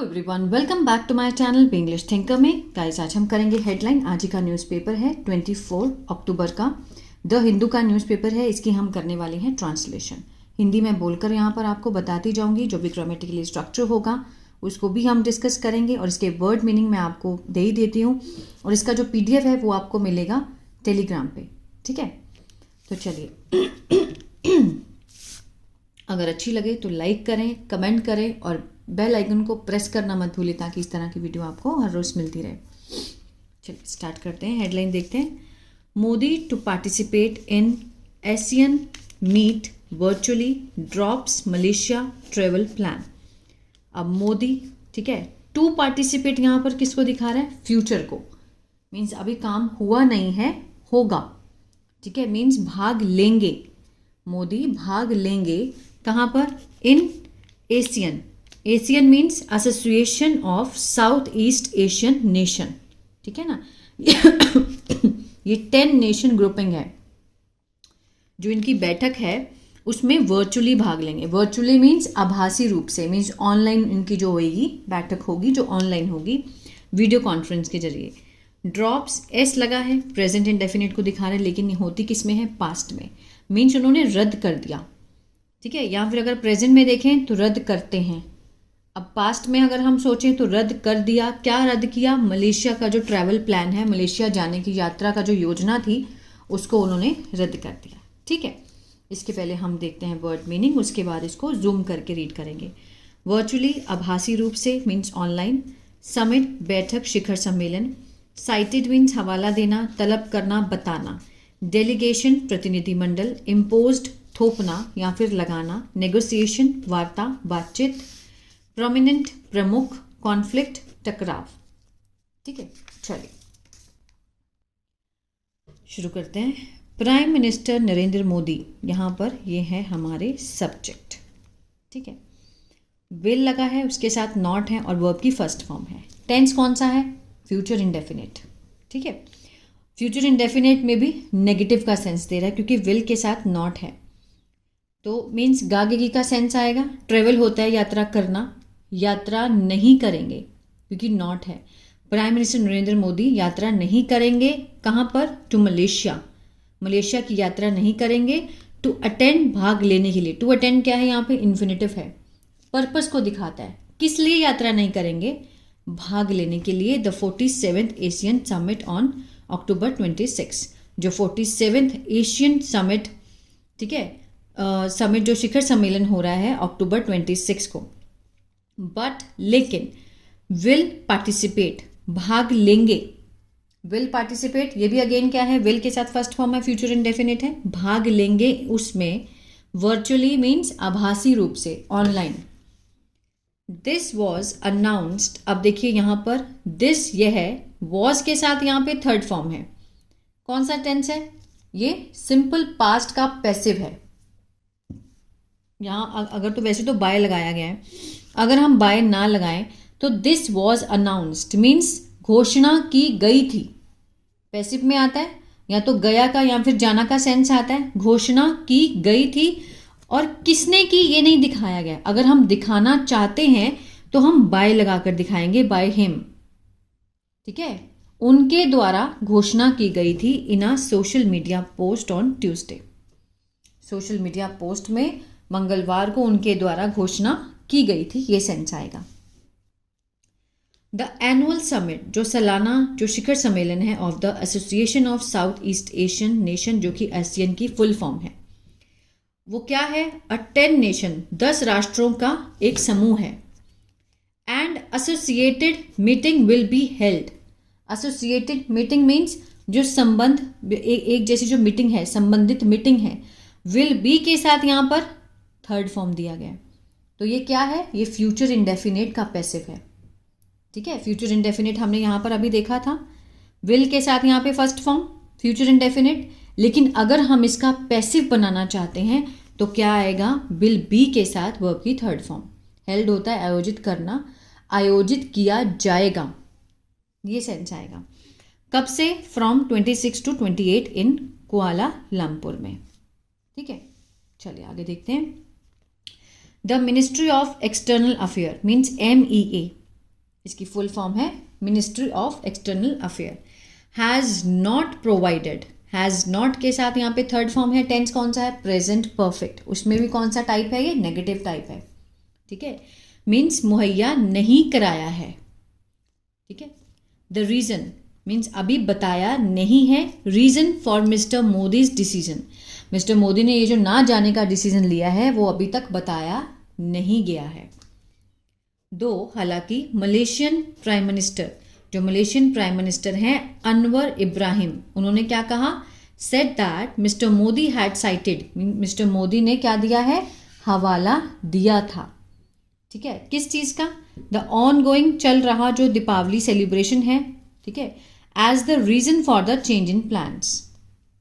Everyone, welcome back to my channel पे English thinker में। Guys, आज हम करेंगे हेडलाइन। आज ही का न्यूज़पेपर है 24 अक्टूबर का, द हिंदू का न्यूज़पेपर है। इसकी हम करने वाले हैं ट्रांसलेशन। हिंदी में बोलकर यहाँ पर आपको बताती जाऊँगी। जो भी ग्रामेटिकली स्ट्रक्चर होगा उसको भी हम डिस्कस करेंगे और इसके वर्ड मीनिंग मैं आपको दे ही देती हूँ। और इसका जो PDF है वो आपको मिलेगा टेलीग्राम पे, ठीक है। तो चलिए, अगर अच्छी लगे तो लाइक करें, कमेंट करें और बेल आइकन को प्रेस करना मत भूलिए ताकि इस तरह की वीडियो आपको हर रोज़ मिलती रहे। चलिए स्टार्ट करते हैं। हेडलाइन देखते हैं। Modi to participate in Asian meet virtually drops Malaysia travel plan. अब मोदी, ठीक है, टू पार्टिसिपेट यहाँ पर किसको दिखा रहा है? फ्यूचर को। मीन्स अभी काम हुआ नहीं है, होगा, ठीक है। मीन्स भाग लेंगे, मोदी भाग लेंगे। कहाँ पर? इन Asian. Asian means association of south east Asian nation, ठीक है ना। ये 10 नेशन ग्रुपिंग है। जो इनकी बैठक है उसमें वर्चुअली भाग लेंगे। वर्चुअली मीन्स आभासी रूप से, मीन्स ऑनलाइन इनकी जो होगी बैठक होगी, जो ऑनलाइन होगी वीडियो कॉन्फ्रेंस के जरिए। ड्रॉप्स एस लगा है, प्रेजेंट इंडेफिनिट को दिखा रहे हैं, लेकिन ये होती किस में है? पास्ट में। मीन्स उन्होंने रद्द कर दिया, ठीक है। या फिर अगर प्रेजेंट में देखें तो रद्द करते हैं। अब पास्ट में अगर हम सोचें तो रद्द कर दिया। क्या रद्द किया? मलेशिया का जो ट्रैवल प्लान है, मलेशिया जाने की यात्रा का जो योजना थी उसको उन्होंने रद्द कर दिया, ठीक है। इसके पहले हम देखते हैं वर्ड मीनिंग, उसके बाद इसको जूम करके रीड करेंगे। वर्चुअली आभासी रूप से मीन्स ऑनलाइन। समिट बैठक शिखर सम्मेलन। साइटेड मीन्स हवाला देना, तलब करना, बताना। डेलीगेशन प्रतिनिधिमंडल। इम्पोज्ड थोपना या फिर लगाना। नेगोशिएशन वार्ता, बातचीत। प्रोमिनेंट प्रमुख। कॉन्फ्लिक्ट टकराव, ठीक है। चलिए शुरू करते हैं। प्राइम मिनिस्टर नरेंद्र मोदी, यहाँ पर ये है हमारे सब्जेक्ट, ठीक है। विल लगा है, उसके साथ नॉट है और वर्ब की फर्स्ट फॉर्म है। टेंस कौन सा है? फ्यूचर इंडेफिनिट, ठीक है। फ्यूचर इंडेफिनिट में भी नेगेटिव का सेंस दे रहा है क्योंकि विल के साथ नॉट है, तो मीन्स गागेगी का सेंस आएगा। ट्रेवल होता है यात्रा करना, यात्रा नहीं करेंगे क्योंकि नॉट है। प्राइम मिनिस्टर नरेंद्र मोदी यात्रा नहीं करेंगे। कहाँ पर? To Malaysia. मलेशिया की यात्रा नहीं करेंगे। टू अटेंड भाग लेने के लिए। टू अटेंड क्या है? यहाँ पे इन्फिनेटिव है, पर्पस को दिखाता है। किस लिए यात्रा नहीं करेंगे? भाग लेने के लिए। The 47th Asian summit on October 26। जो 47th एशियन समिट, ठीक है, समिट जो शिखर सम्मेलन हो रहा है अक्टूबर 26 को। बट लेकिन विल पार्टिसिपेट, भाग लेंगे। विल पार्टिसिपेट, ये भी अगेन क्या है? विल के साथ फर्स्ट फॉर्म है, फ्यूचर इंडेफिनिट है। भाग लेंगे उसमें। वर्चुअली मीन्स आभासी रूप से, ऑनलाइन। This was announced. अब देखिए यहाँ पर दिस, ये है, वॉज के साथ यहाँ पे थर्ड फॉर्म है। कौन सा टेंस है? ये सिंपल पास्ट का पैसिव है। यहाँ अगर तो वैसे तो बाय लगाया गया है, अगर हम बाय ना लगाएं तो दिस वॉज अनाउंस्ड मीन्स घोषणा की गई थी। पैसिव में आता है, या तो गया का या फिर जाना का सेंस आता है। घोषणा की गई थी और किसने की ये नहीं दिखाया गया। अगर हम दिखाना चाहते हैं तो हम बाय लगाकर दिखाएंगे, बाय हिम, ठीक है। उनके द्वारा घोषणा की गई थी in a social media post on Tuesday. Social media post में मंगलवार को उनके द्वारा घोषणा की गई थी, ये सेंस आएगा। द एनुअल समिट, जो सालाना जो शिखर सम्मेलन है of the association of south east Asian nation, जो कि एशियन की फुल फॉर्म है, वो क्या है? अ 10 नेशन, 10 राष्ट्रों का एक समूह है। And associated meeting will be held. Associated meeting means जो संबंध, एक जैसी जो मीटिंग है, संबंधित मीटिंग है। विल बी के साथ यहाँ पर थर्ड फॉर्म दिया गया, तो ये क्या है? ये फ्यूचर इंडेफिनिट का पैसिव है, ठीक है। फ्यूचर इंडेफिनिट हमने यहाँ पर अभी देखा था, विल के साथ यहाँ पे फर्स्ट फॉर्म फ्यूचर इंडेफिनिट। लेकिन अगर हम इसका पैसिव बनाना चाहते हैं तो क्या आएगा? विल बी के साथ वर्ब की थर्ड फॉर्म। हेल्ड होता है आयोजित करना, आयोजित किया जाएगा, ये सेंस आएगा। कब से? फ्रॉम 26 to 28 इन कुआला लंपुर में, ठीक है। चलिए आगे देखते हैं। The ministry of external affair means MEA, इसकी फुल फॉर्म है ministry of external affair. Has not provided, has not के साथ यहाँ पे थर्ड फॉर्म है, टेंस कौन सा है, प्रेजेंट परफेक्ट, उसमें भी कौन सा टाइप है, ये नेगेटिव टाइप है, ठीक है, मीन्स मुहैया नहीं कराया है, ठीक है। द रीज़न मीन्स अभी बताया नहीं है, reason for mister Modi's decision, mister Modi ने ये जो ना जाने का डिसीजन लिया है वो अभी तक बताया नहीं गया है। दो, हालांकि मलेशियन प्राइम मिनिस्टर, जो मलेशियन प्राइम मिनिस्टर हैं अनवर इब्राहिम, उन्होंने क्या कहा, said that mister Modi had cited, mister Modi ने क्या दिया है, हवाला दिया था, ठीक है, किस चीज़ का, द ऑन गोइंग, चल रहा जो दीपावली सेलिब्रेशन है, ठीक है, as the reason for the change in plans,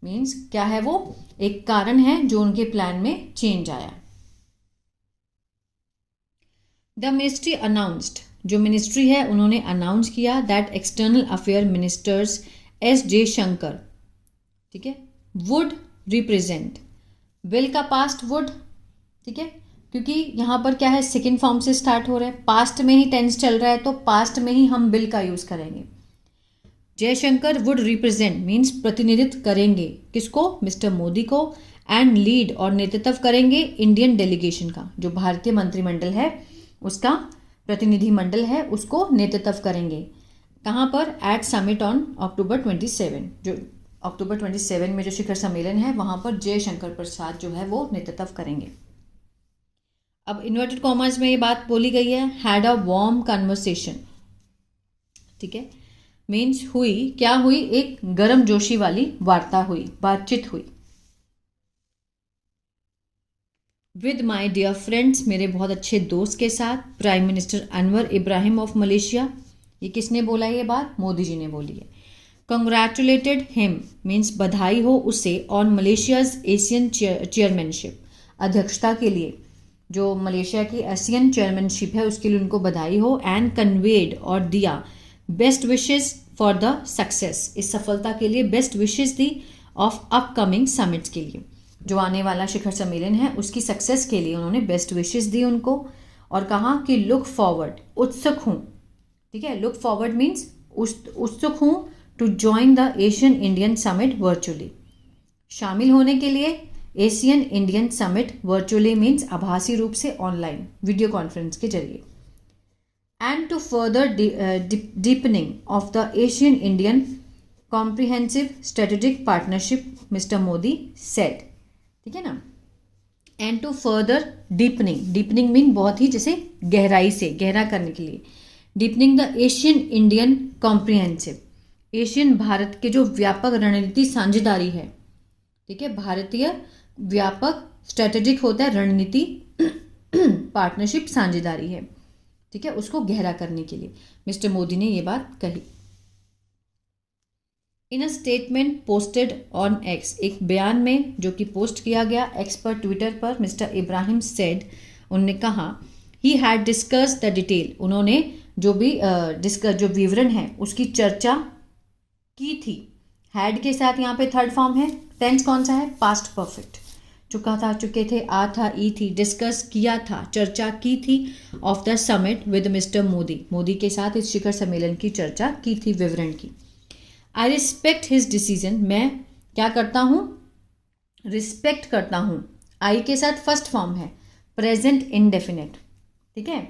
means क्या है, वो एक कारण है जो उनके प्लान में चेंज आया। द मिनिस्ट्री अनाउंस्ड, जो मिनिस्ट्री है उन्होंने अनाउंस किया that external affair ministers S जे शंकर, ठीक है, वुड रिप्रेजेंट, विल का पास्ट वुड, ठीक है, क्योंकि यहाँ पर क्या है, सेकेंड फॉर्म से स्टार्ट हो रहा है, पास्ट में ही टेंस चल रहा है तो पास्ट में ही हम विल का यूज करेंगे। जयशंकर वुड रिप्रेजेंट मीन्स प्रतिनिधित्व करेंगे, किसको, मिस्टर मोदी को, एंड लीड और नेतृत्व करेंगे इंडियन डेलीगेशन का, जो भारतीय मंत्रिमंडल है उसका प्रतिनिधि मंडल है उसको नेतृत्व करेंगे, कहाँ पर, एट समिट ऑन अक्टूबर 27, जो अक्टूबर 27 में जो शिखर सम्मेलन है वहाँ पर जयशंकर प्रसाद जो है वो नेतृत्व करेंगे। अब इन्वर्टेड कॉमर्स में ये बात बोली गई है, हैड अ वार्म कन्वर्सेशन, ठीक है, मीन्स हुई, क्या हुई, एक गर्म जोशी वाली वार्ता हुई, बातचीत हुई। विद माई डियर फ्रेंड्स, मेरे बहुत अच्छे दोस्त के साथ, prime minister Anwar Ibrahim of Malaysia, ये किसने बोला है ये बात, मोदी जी ने बोली है। कंग्रेचुलेटेड हिम मीन्स बधाई हो उसे, ऑन मलेशियाज एशियन चेयरमैनशिप, अध्यक्षता के लिए, जो मलेशिया की एशियन चेयरमैनशिप है उसके लिए उनको बधाई हो, एंड कन्वेड और दिया best wishes for the success, इस सफलता के लिए best wishes the of upcoming summits के लिए, जो आने वाला शिखर सम्मेलन है उसकी सक्सेस के लिए उन्होंने बेस्ट विशेस दी उनको, और कहा कि लुक फॉरवर्ड, उत्सुक हूँ, ठीक है, लुक फॉरवर्ड मीन्स उत्सुक हूँ, to join the Asian Indian summit virtually, शामिल होने के लिए Asian Indian summit virtually means आभासी रूप से ऑनलाइन वीडियो कॉन्फ्रेंस के जरिए, and to further deepening of the Asian Indian comprehensive strategic partnership, mister Modi said, ठीक है ना, and to further deepening, deepening mean बहुत ही जैसे गहराई से, गहरा करने के लिए, deepening the Asian Indian comprehensive, Asian Bharat के जो व्यापक रणनीति साझेदारी है, ठीक है, भारतीय व्यापक स्ट्रेटेजिक होता है रणनीति पार्टनरशिप साझेदारी है, ठीक है, उसको गहरा करने के लिए मिस्टर मोदी ने ये बात कही। In a statement posted on X, एक बयान में जो कि पोस्ट किया गया एक्स पर, ट्विटर पर, मिस्टर इब्राहिम सेड, उन्होंने कहा, he had discuss the detail, उन्होंने जो भी डिस्कस जो विवरण है उसकी चर्चा की थी, हैड के साथ यहाँ पे थर्ड फॉर्म है, टेंस कौन सा है, पास्ट परफेक्ट, चुका था, चुके थे, आ था, ई थी, डिस्कस किया था, चर्चा की थी, of the summit with mister Modi, Modi के साथ इस शिखर सम्मेलन की चर्चा की थी, विवरण की। आई रिस्पेक्ट हिज डिसीजन, मैं क्या करता हूँ, रिस्पेक्ट करता हूँ, आई के साथ फर्स्ट फॉर्म है, प्रेजेंट इंडेफिनेट, ठीक है,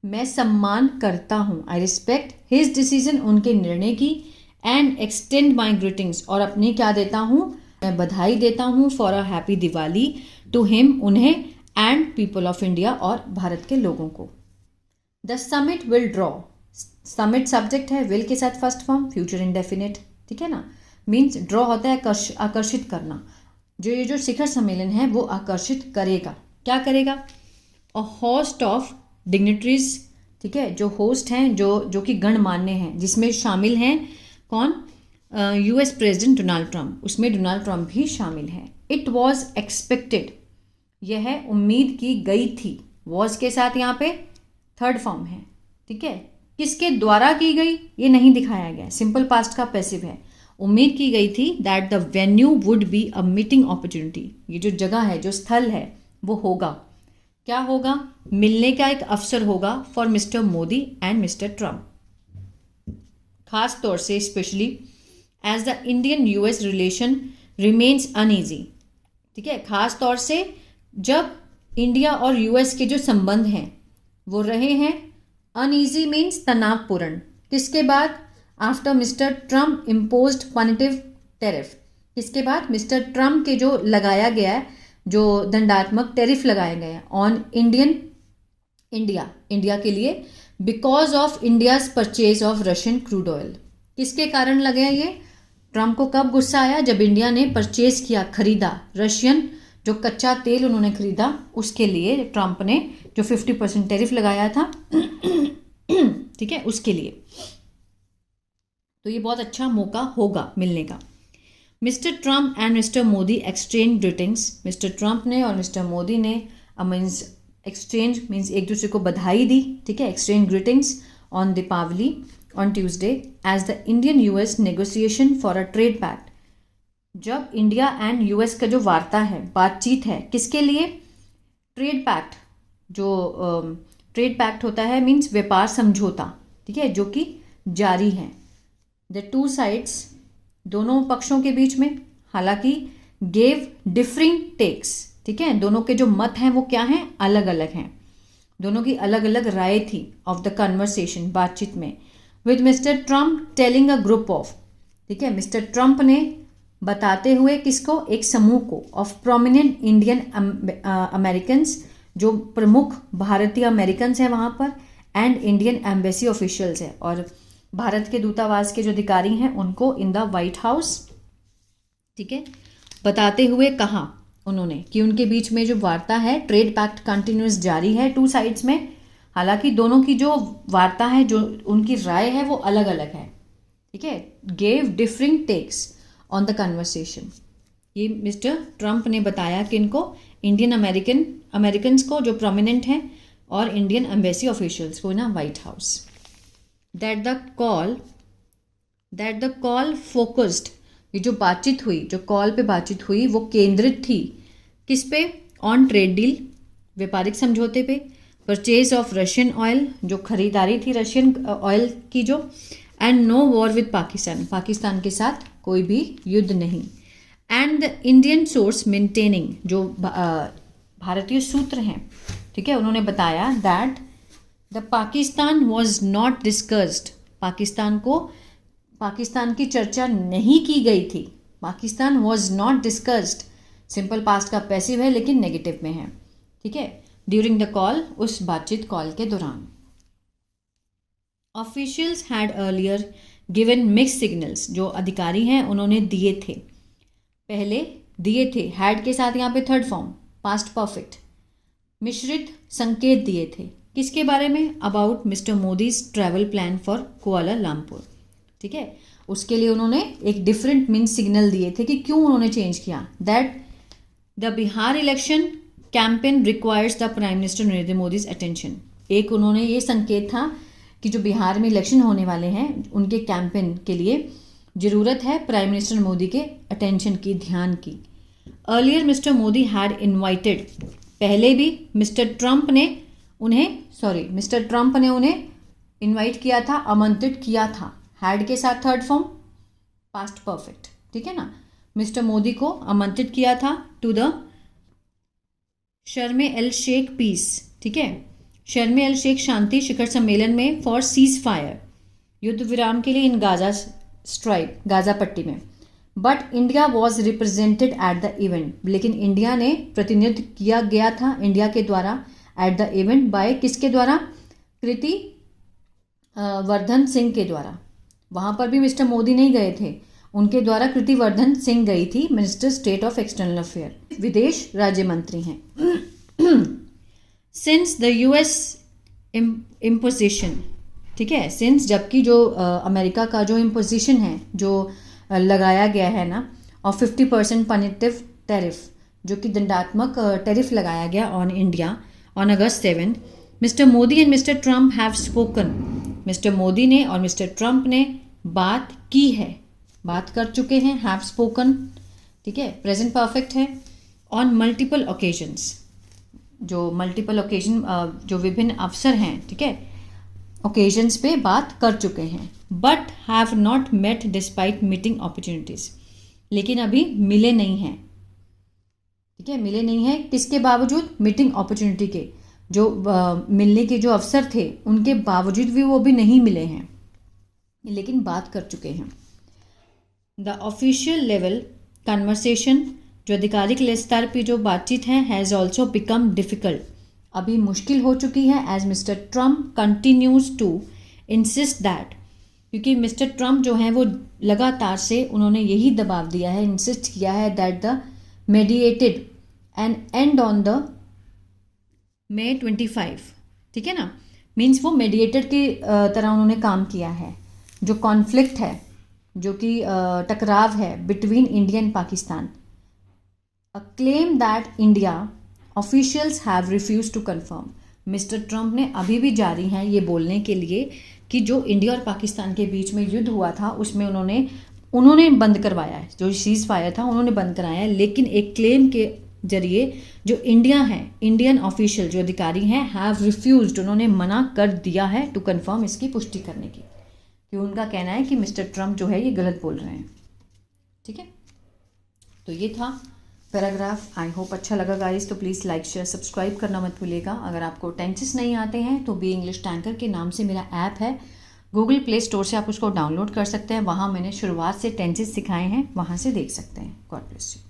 मैं सम्मान करता हूँ, आई रिस्पेक्ट हिज डिसीजन, उनके निर्णय की, एंड एक्सटेंड माई ग्रीटिंग्स, और अपनी क्या देता हूँ, मैं बधाई देता हूँ, for a happy Diwali, to him, उन्हें, एंड पीपल ऑफ इंडिया, और भारत के लोगों को। The summit will draw, summit subject है, विल के साथ फर्स्ट फॉर्म, फ्यूचर इंडेफिनेट, ठीक है ना, मीन्स ड्रॉ होता है आकर्षित करना, जो ये जो शिखर सम्मेलन है वो आकर्षित करेगा, क्या करेगा, अ होस्ट ऑफ डिग्निटरीज, ठीक है, जो होस्ट हैं, जो कि गणमान्य हैं, जिसमें शामिल हैं कौन, यूएस प्रेसिडेंट डोनाल्ड ट्रंप, उसमें डोनाल्ड ट्रंप भी शामिल हैं। इट वॉज एक्सपेक्टेड, यह उम्मीद की गई थी, वॉज के साथ यहाँ पे थर्ड फॉर्म है, ठीक है, किसके द्वारा की गई ये नहीं दिखाया गया, सिंपल पास्ट का पैसिव है, उम्मीद की गई थी that the venue would be a meeting opportunity, ये जो जगह है, जो स्थल है वो होगा क्या होगा? मिलने का एक अवसर होगा for mister Modi and mister Trump, खास तौर से specially as the Indian US relation remains uneasy. ठीक है, खास तौर से जब इंडिया और यूएस के जो संबंध हैं वो रहे हैं अनईजी मीन्स तनावपूर्ण। किसके बाद? After Mr Trump imposed punitive tariff. किसके बाद? मिस्टर ट्रम्प के जो लगाया गया है, जो दंडात्मक टेरिफ लगाए गए हैं ऑन इंडिया के लिए, because of India's purchase of Russian crude oil. किसके कारण लगे हैं ये? ट्रम्प को कब गुस्सा आया? जब इंडिया ने परचेज किया, खरीदा रशियन जो कच्चा तेल उन्होंने खरीदा, उसके लिए ट्रम्प ने जो 50% टेरिफ लगाया था ठीक है, उसके लिए। तो ये बहुत अच्छा मौका होगा मिलने का। Mister Trump and mister Modi exchange greetings. Mister Trump ने और मिस्टर मोदी ने मीन्स एक्सचेंज मीन्स एक दूसरे को बधाई दी। ठीक है, exchange greetings on Deepavali on Tuesday as the Indian US negotiation for a trade pact. जब इंडिया एंड यूएस का जो वार्ता है, बातचीत है, किसके लिए? Trade pact. जो ट्रेड पैक्ट होता है मीन्स व्यापार समझौता, ठीक है, जो कि जारी है। द टू साइड्स, दोनों पक्षों के बीच में, हालांकि गेव डिफरिंग टेक्स। ठीक है, दोनों के जो मत हैं वो क्या हैं? अलग अलग हैं। दोनों की अलग अलग राय थी ऑफ द कन्वर्सेशन, बातचीत में। With mister Trump telling a group of, ठीक है, मिस्टर ट्रम्प ने बताते हुए किसको? एक समूह को, ऑफ प्रोमिनेंट इंडियन अमेरिकन्स, जो प्रमुख भारतीय अमेरिकन्स हैं वहाँ पर, एंड इंडियन एम्बेसी ऑफिशियल्स हैं, और भारत के दूतावास के जो अधिकारी हैं उनको इन द वाइट हाउस। ठीक है, बताते हुए कहा उन्होंने कि उनके बीच में जो वार्ता है, ट्रेड पैक्ट कंटिन्यूस जारी है टू साइड्स में। हालांकि दोनों की जो वार्ता है, जो उनकी राय है, वो अलग अलग है। ठीक है, gave differing takes on the conversation. ये मिस्टर ट्रम्प ने बताया कि इनको इंडियन अमेरिकन्स को जो प्रोमिनेंट हैं, और इंडियन एम्बेसी ऑफिशियल्स को ना white house. That the call focused, ये जो बातचीत हुई, जो कॉल पे बातचीत हुई, वो केंद्रित थी किस पे? ऑन ट्रेड डील, व्यापारिक समझौते पे, परचेज ऑफ रशियन ऑयल, जो खरीदारी थी रशियन ऑयल की जो, and no war with Pakistan, Pakistan के साथ कोई भी युद्ध नहीं, and the Indian source maintaining, जो भारतीय सूत्र हैं। ठीक है, उन्होंने बताया that the Pakistan was not discussed, Pakistan की चर्चा नहीं की गई थी। Pakistan was not discussed, simple past का पैसिव है लेकिन नेगेटिव में है। ठीक है, ड्यूरिंग द कॉल, उस बातचीत कॉल के दौरान। Officials had earlier given mix signals, जो अधिकारी हैं उन्होंने दिए थे, पहले दिए थे, हैड के साथ यहाँ पे थर्ड फॉर्म पास्ट परफेक्ट, मिश्रित संकेत दिए थे। किसके बारे में? About mister Modi's travel plan for Kuala Lumpur. ठीक है, उसके लिए उन्होंने एक डिफरेंट मीन्स सिग्नल दिए थे कि क्यों उन्होंने चेंज किया। That the Bihar election campaign requires the prime minister Narendra Modi's attention. एक उन्होंने ये संकेत था कि जो बिहार में इलेक्शन होने वाले हैं, उनके कैंपेन के लिए ज़रूरत है प्राइम मिनिस्टर मोदी के अटेंशन की, ध्यान की। Earlier mister Modi had invited, पहले भी मिस्टर ट्रम्प ने उन्हें इनवाइट किया था, आमंत्रित किया था। हैड के साथ थर्ड फॉर्म पास्ट परफेक्ट। ठीक है ना, मिस्टर मोदी को आमंत्रित किया था टू द शर्म एल शेख पीस। ठीक है, शर्म एल शेख शांति शिखर सम्मेलन में फॉर सीज फायर, युद्ध विराम के लिए इन गाजा स्ट्राइक, गाजा पट्टी में। But India was represented at the event, लेकिन इंडिया ने प्रतिनिधित्व किया गया था इंडिया के द्वारा एट द इवेंट बाय किसके द्वारा? कृति वर्धन सिंह के द्वारा। वहाँ पर भी मिस्टर मोदी नहीं गए थे, उनके द्वारा कृति वर्धन सिंह गई थी, minister state of external affair, विदेश राज्य मंत्री हैं। सिंस द यूएस इम्पोजिशन, ठीक है, सिंस जबकि जो अमेरिका का जो इम्पोजिशन है, जो लगाया गया है ना, और 50% पनिटिव टेरिफ, जो कि दंडात्मक टेरिफ लगाया गया on India on August 7, mister Modi and mister Trump have spoken, mister Modi ने और मिस्टर ट्रम्प ने बात की है, बात कर चुके हैं, हैव स्पोकन। ठीक है, प्रेजेंट परफेक्ट है, ऑन मल्टीपल ओकेजन्स, जो मल्टीपल ओकेजन, जो विभिन्न अवसर हैं, ठीक है, ओकेजन्स पे बात कर चुके हैं, but have not met despite meeting opportunities, लेकिन अभी मिले नहीं हैं, ठीक है, मिले नहीं हैं किसके बावजूद, मीटिंग अपॉर्चुनिटी के, जो मिलने के जो अवसर थे उनके बावजूद भी वो भी नहीं मिले हैं, लेकिन बात कर चुके हैं। द ऑफिशियल लेवल कन्वर्सेशन, जो आधिकारिक स्तर पर जो बातचीत है, हैज़ ऑल्सो बिकम डिफ़िकल्ट, अभी मुश्किल हो चुकी है, as mister Trump continues to insist that, क्योंकि मिस्टर ट्रम्प जो हैं वो लगातार से उन्होंने यही दबाव दिया है, इंसिस्ट किया है that the mediated and and on the May 25, ठीक है ना, मीन्स वो मेडिएटर की तरह उन्होंने काम किया है। जो कॉन्फ्लिक्ट है, जो कि टकराव है between India and Pakistan, a claim that India officials have refused to confirm, mister Trump ने अभी भी जारी हैं ये बोलने के लिए कि जो इंडिया और पाकिस्तान के बीच में युद्ध हुआ था उसमें उन्होंने बंद करवाया है, जो सीज़ फायर था उन्होंने बंद कराया है, लेकिन एक क्लेम के जरिए जो इंडिया है, इंडियन ऑफिशियल जो अधिकारी हैं, हैव रिफ्यूज्ड, उन्होंने मना कर दिया है टू कन्फर्म, इसकी पुष्टि करने की, कि उनका कहना है कि मिस्टर ट्रम्प जो है ये गलत बोल रहे हैं, ठीक है। तो ये था पैराग्राफ। आई होप अच्छा लगा गाइस, तो प्लीज़ लाइक शेयर सब्सक्राइब करना मत भूलिएगा। अगर आपको टेंसेस नहीं आते हैं तो बी इंग्लिश टैंकर के नाम से मेरा ऐप है, गूगल प्ले स्टोर से आप उसको डाउनलोड कर सकते हैं, वहाँ मैंने शुरुआत से टेंसेस सिखाए हैं, वहाँ से देख सकते हैं। God bless you.